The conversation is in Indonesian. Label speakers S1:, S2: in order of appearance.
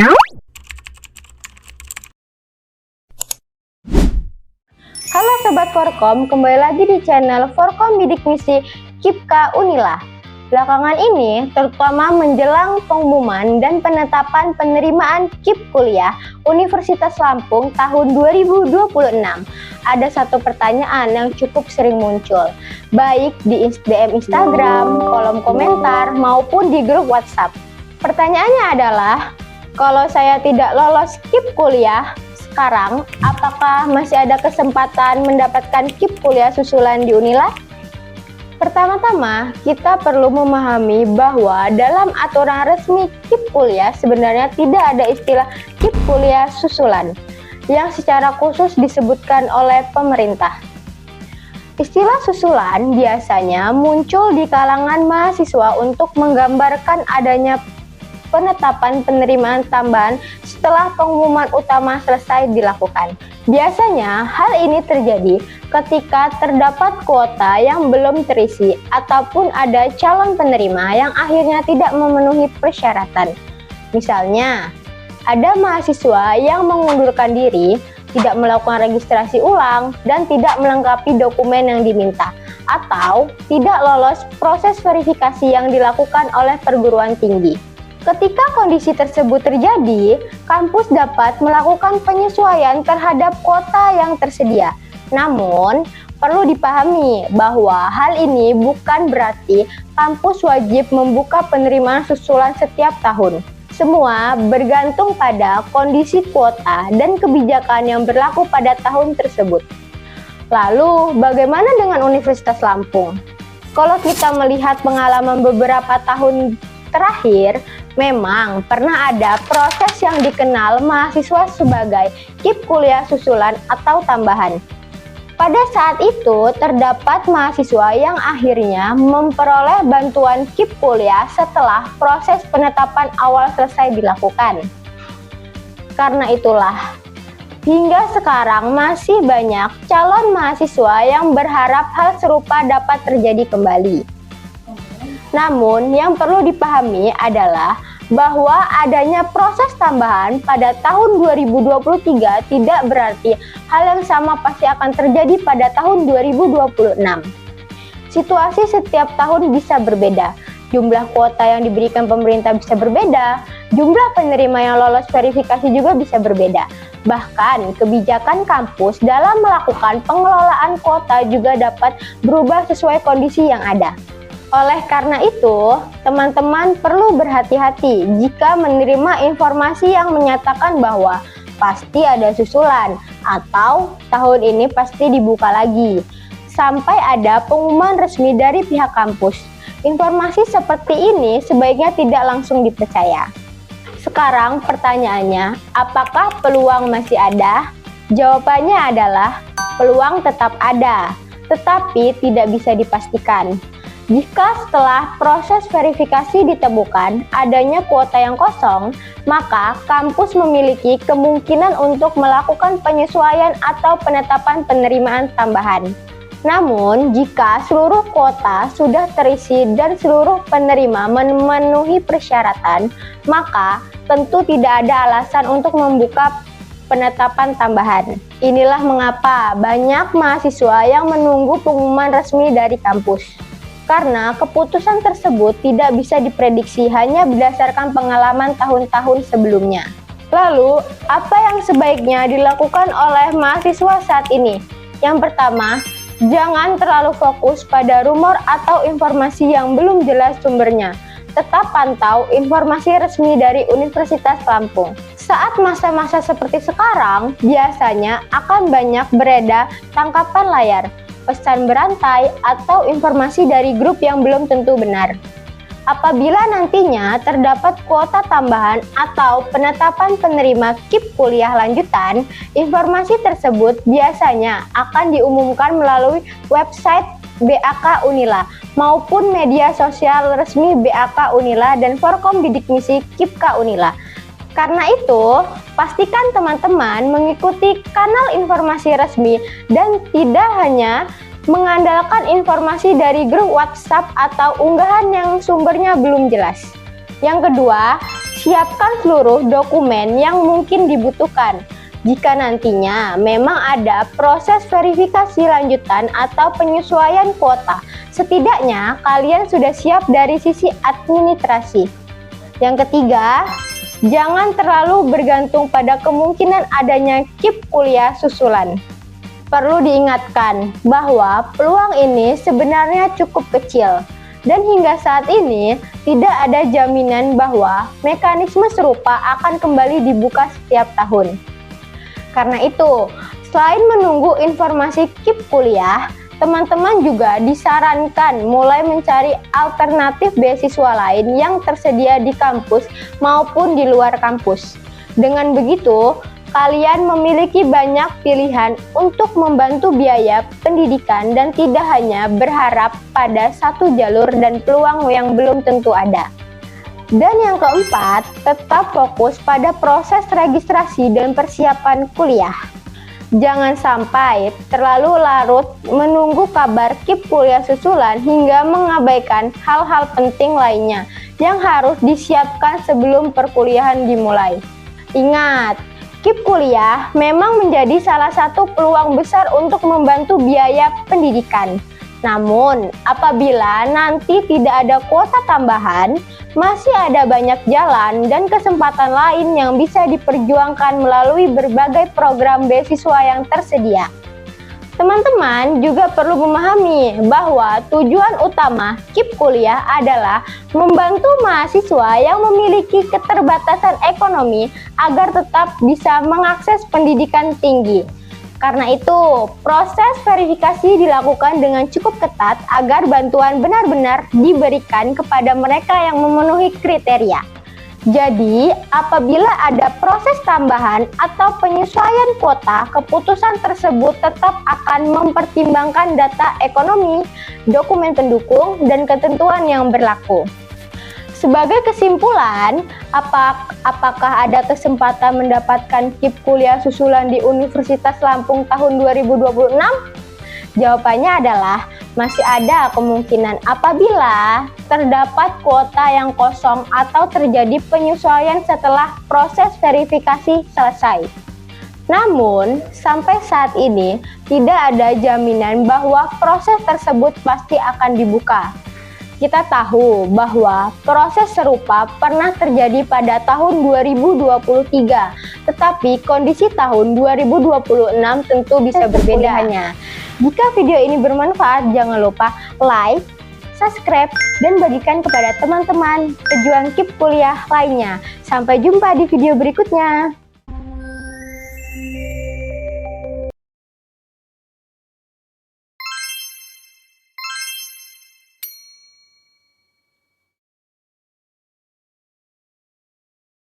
S1: Halo Sobat Forkom, kembali lagi di channel Forkom Bidik Misi KIPKA Unila. Belakangan ini, terutama menjelang pengumuman dan penetapan penerimaan KIP kuliah Universitas Lampung tahun 2026, ada satu pertanyaan yang cukup sering muncul, baik di DM Instagram, kolom komentar, maupun di grup WhatsApp. Pertanyaannya adalah, kalau saya tidak lolos KIP kuliah sekarang, apakah masih ada kesempatan mendapatkan KIP kuliah susulan di Unila? Pertama-tama, kita perlu memahami bahwa dalam aturan resmi KIP kuliah sebenarnya tidak ada istilah KIP kuliah susulan yang secara khusus disebutkan oleh pemerintah. Istilah susulan biasanya muncul di kalangan mahasiswa untuk menggambarkan adanya penetapan penerimaan tambahan setelah pengumuman utama selesai dilakukan. Biasanya hal ini terjadi ketika terdapat kuota yang belum terisi ataupun ada calon penerima yang akhirnya tidak memenuhi persyaratan. Misalnya, ada mahasiswa yang mengundurkan diri, tidak melakukan registrasi ulang, dan tidak melengkapi dokumen yang diminta, atau tidak lolos proses verifikasi yang dilakukan oleh perguruan tinggi. Ketika kondisi tersebut terjadi, kampus dapat melakukan penyesuaian terhadap kuota yang tersedia. Namun, perlu dipahami bahwa hal ini bukan berarti kampus wajib membuka penerimaan susulan setiap tahun. Semua bergantung pada kondisi kuota dan kebijakan yang berlaku pada tahun tersebut. Lalu, bagaimana dengan Universitas Lampung? Kalau kita melihat pengalaman beberapa tahun terakhir, memang pernah ada proses yang dikenal mahasiswa sebagai KIP kuliah susulan atau tambahan. Pada saat itu, terdapat mahasiswa yang akhirnya memperoleh bantuan KIP kuliah setelah proses penetapan awal selesai dilakukan. Karena itulah, hingga sekarang masih banyak calon mahasiswa yang berharap hal serupa dapat terjadi kembali. Namun, yang perlu dipahami adalah bahwa adanya proses tambahan pada tahun 2023 tidak berarti hal yang sama pasti akan terjadi pada tahun 2026. Situasi setiap tahun bisa berbeda, jumlah kuota yang diberikan pemerintah bisa berbeda, jumlah penerima yang lolos verifikasi juga bisa berbeda. Bahkan, kebijakan kampus dalam melakukan pengelolaan kuota juga dapat berubah sesuai kondisi yang ada. Oleh karena itu, teman-teman perlu berhati-hati jika menerima informasi yang menyatakan bahwa pasti ada susulan atau tahun ini pasti dibuka lagi, sampai ada pengumuman resmi dari pihak kampus. Informasi seperti ini sebaiknya tidak langsung dipercaya. Sekarang pertanyaannya, apakah peluang masih ada? Jawabannya adalah peluang tetap ada, tetapi tidak bisa dipastikan. Jika setelah proses verifikasi ditemukan adanya kuota yang kosong, maka kampus memiliki kemungkinan untuk melakukan penyesuaian atau penetapan penerimaan tambahan. Namun, jika seluruh kuota sudah terisi dan seluruh penerima memenuhi persyaratan, maka tentu tidak ada alasan untuk membuka penetapan tambahan. Inilah mengapa banyak mahasiswa yang menunggu pengumuman resmi dari kampus. Karena keputusan tersebut tidak bisa diprediksi hanya berdasarkan pengalaman tahun-tahun sebelumnya. Lalu, apa yang sebaiknya dilakukan oleh mahasiswa saat ini? Yang pertama, jangan terlalu fokus pada rumor atau informasi yang belum jelas sumbernya. Tetap pantau informasi resmi dari Universitas Lampung. Saat masa-masa seperti sekarang, biasanya akan banyak beredar tangkapan layar, pesan berantai, atau informasi dari grup yang belum tentu benar. Apabila nantinya terdapat kuota tambahan atau penetapan penerima KIP kuliah lanjutan, informasi tersebut biasanya akan diumumkan melalui website BAK Unila maupun media sosial resmi BAK Unila dan Forkom Bidik Misi KIPKA Unila. Karena itu, pastikan teman-teman mengikuti kanal informasi resmi dan tidak hanya mengandalkan informasi dari grup WhatsApp atau unggahan yang sumbernya belum jelas. Yang kedua, siapkan seluruh dokumen yang mungkin dibutuhkan. Jika nantinya memang ada proses verifikasi lanjutan atau penyesuaian kuota, setidaknya kalian sudah siap dari sisi administrasi. Yang ketiga, jangan terlalu bergantung pada kemungkinan adanya KIP kuliah susulan. Perlu diingatkan bahwa peluang ini sebenarnya cukup kecil, dan hingga saat ini tidak ada jaminan bahwa mekanisme serupa akan kembali dibuka setiap tahun. Karena itu, selain menunggu informasi KIP kuliah, teman-teman juga disarankan mulai mencari alternatif beasiswa lain yang tersedia di kampus maupun di luar kampus. Dengan begitu, kalian memiliki banyak pilihan untuk membantu biaya pendidikan dan tidak hanya berharap pada satu jalur dan peluang yang belum tentu ada. Dan yang keempat, tetap fokus pada proses registrasi dan persiapan kuliah. Jangan sampai terlalu larut menunggu kabar KIP kuliah susulan hingga mengabaikan hal-hal penting lainnya yang harus disiapkan sebelum perkuliahan dimulai. Ingat, KIP kuliah memang menjadi salah satu peluang besar untuk membantu biaya pendidikan. Namun, apabila nanti tidak ada kuota tambahan, masih ada banyak jalan dan kesempatan lain yang bisa diperjuangkan melalui berbagai program beasiswa yang tersedia. Teman-teman juga perlu memahami bahwa tujuan utama KIP kuliah adalah membantu mahasiswa yang memiliki keterbatasan ekonomi agar tetap bisa mengakses pendidikan tinggi. Karena itu, proses verifikasi dilakukan dengan cukup ketat agar bantuan benar-benar diberikan kepada mereka yang memenuhi kriteria. Jadi, apabila ada proses tambahan atau penyesuaian kuota, keputusan tersebut tetap akan mempertimbangkan data ekonomi, dokumen pendukung, dan ketentuan yang berlaku. Sebagai kesimpulan, apakah ada kesempatan mendapatkan KIP kuliah susulan di Universitas Lampung tahun 2026? Jawabannya adalah masih ada kemungkinan apabila terdapat kuota yang kosong atau terjadi penyesuaian setelah proses verifikasi selesai. Namun, sampai saat ini tidak ada jaminan bahwa proses tersebut pasti akan dibuka. Kita tahu bahwa proses serupa pernah terjadi pada tahun 2023, tetapi kondisi tahun 2026 tentu bisa berbeda. Jika video ini bermanfaat, jangan lupa like, subscribe, dan bagikan kepada teman-teman pejuang KIP kuliah lainnya. Sampai jumpa di video berikutnya.